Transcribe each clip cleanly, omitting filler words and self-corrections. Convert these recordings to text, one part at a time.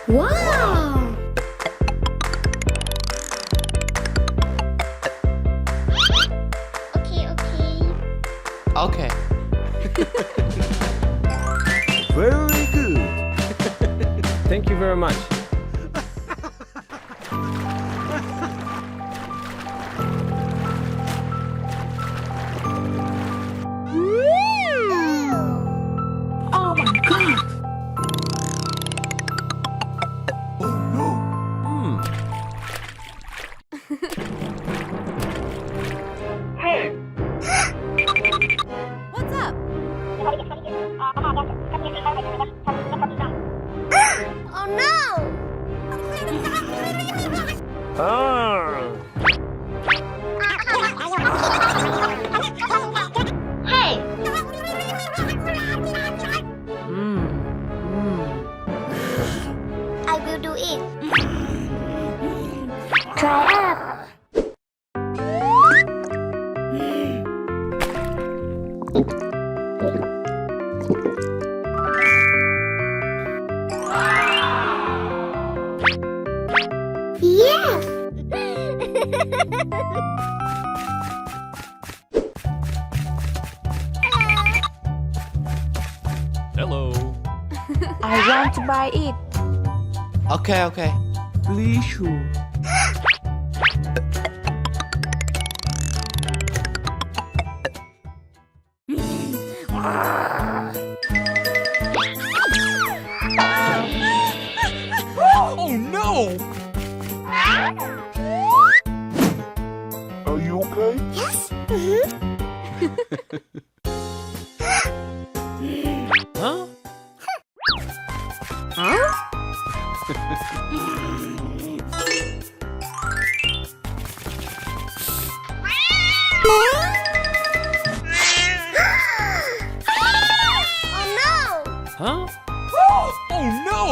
Wow! Okay. Very good. Thank you very much. Oh my god! What's up? Oh no! Hey! I will do it. Try up. Yes! Hello. I want to buy it. Okay, okay. Please. Oh no! Are you okay? Yes? Huh? Oh no! Huh? Oh no!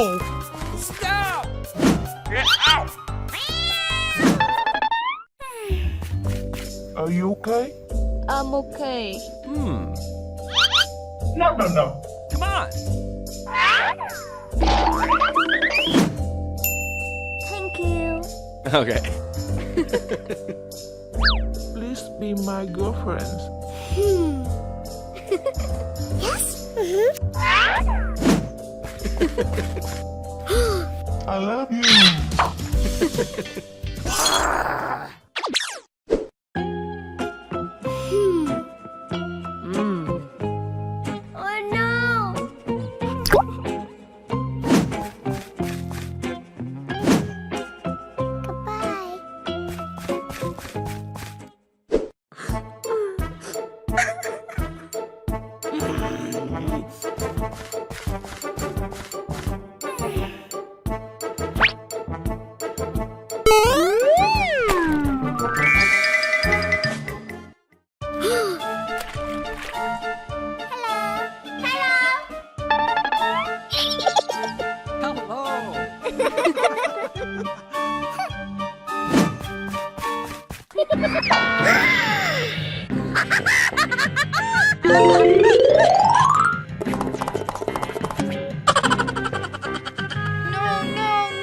Stop! Get out! Are you okay? I'm okay. No, no, no. Come on! Thank you. Okay. Please be my girlfriend. Yes? I love you. Oh no! Goodbye.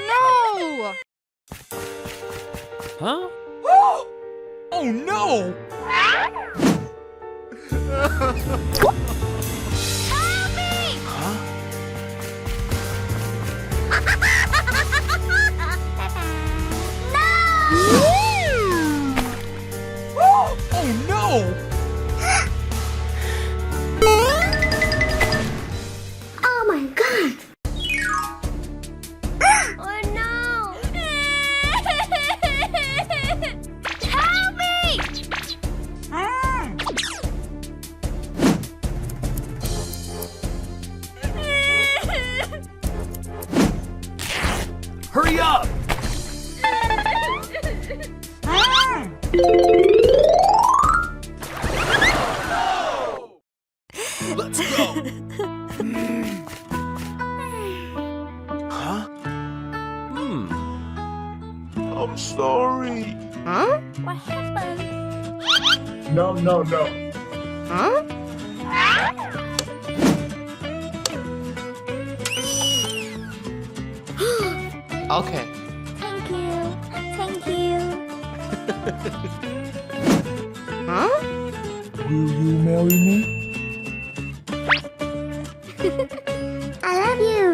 No! Huh? Oh no! Help me! Oh no! Oh my god! Oh no! Help me! Hurry up! Let's go! Huh? I'm sorry. What happened? No, no, no. Okay. Thank you. Thank you. Huh? Will you marry me? I love you.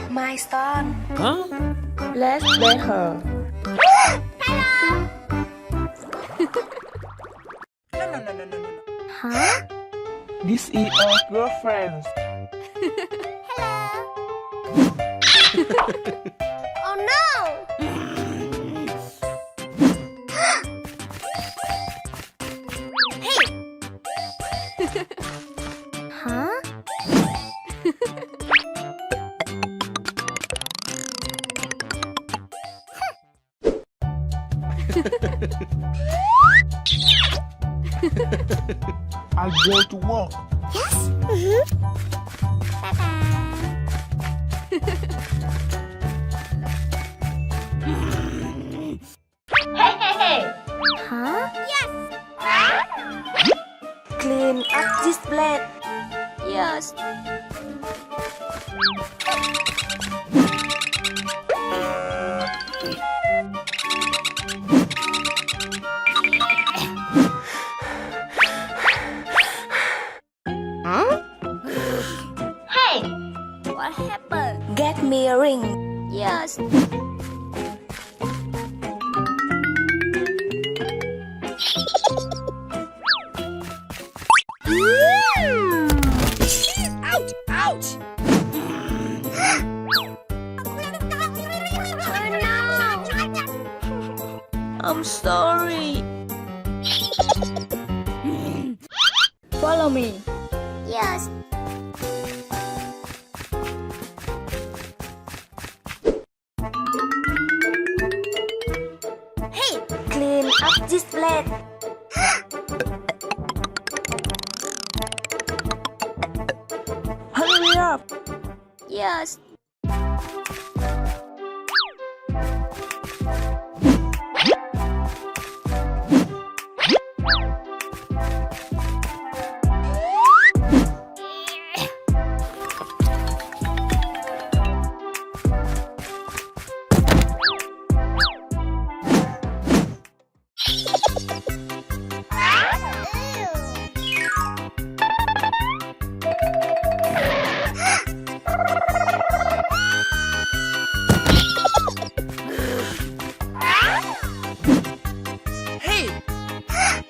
My son. Huh? Let's date her. Huh? This is our girlfriend. Oh no! Hey! Huh? I'll go to work. Yes? Bye-bye. Huh? Yes! Clean up this plate. Yes. Huh? Hey! What happened? Get me a ring. Yes. Ouch! Ouch! Oh no! I'm sorry. Follow me. Yes. Hey! Clean up this plate. Hurry up. Yes.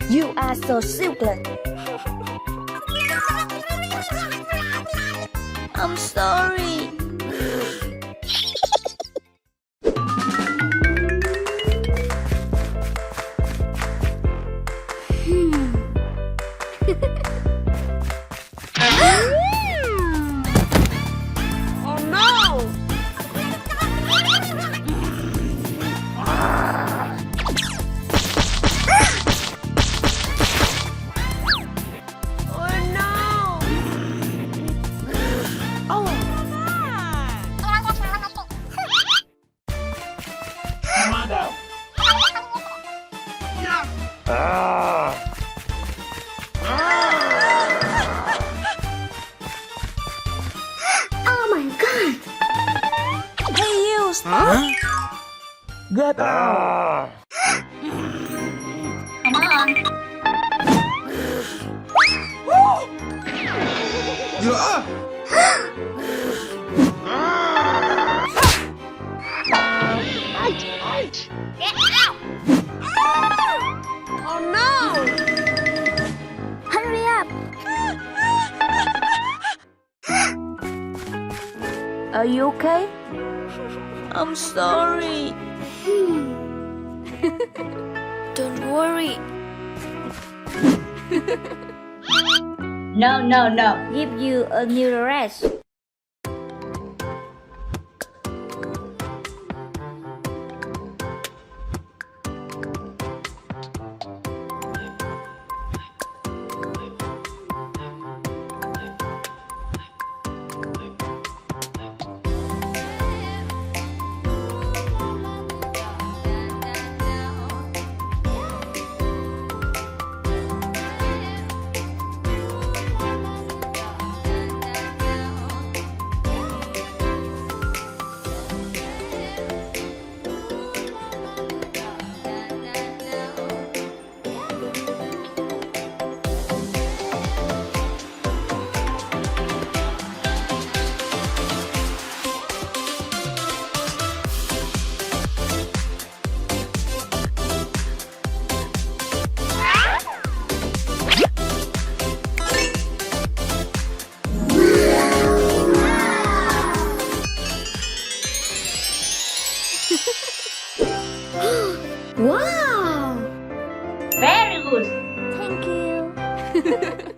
You are so silly. I'm sorry. Oh no! Oh no! Oh, Huh? Get out! Come on. Get out! Oh no! Hurry up. Are you okay? I'm sorry. Don't worry. No. Give you a new rest. Wow! Very good. Thank you.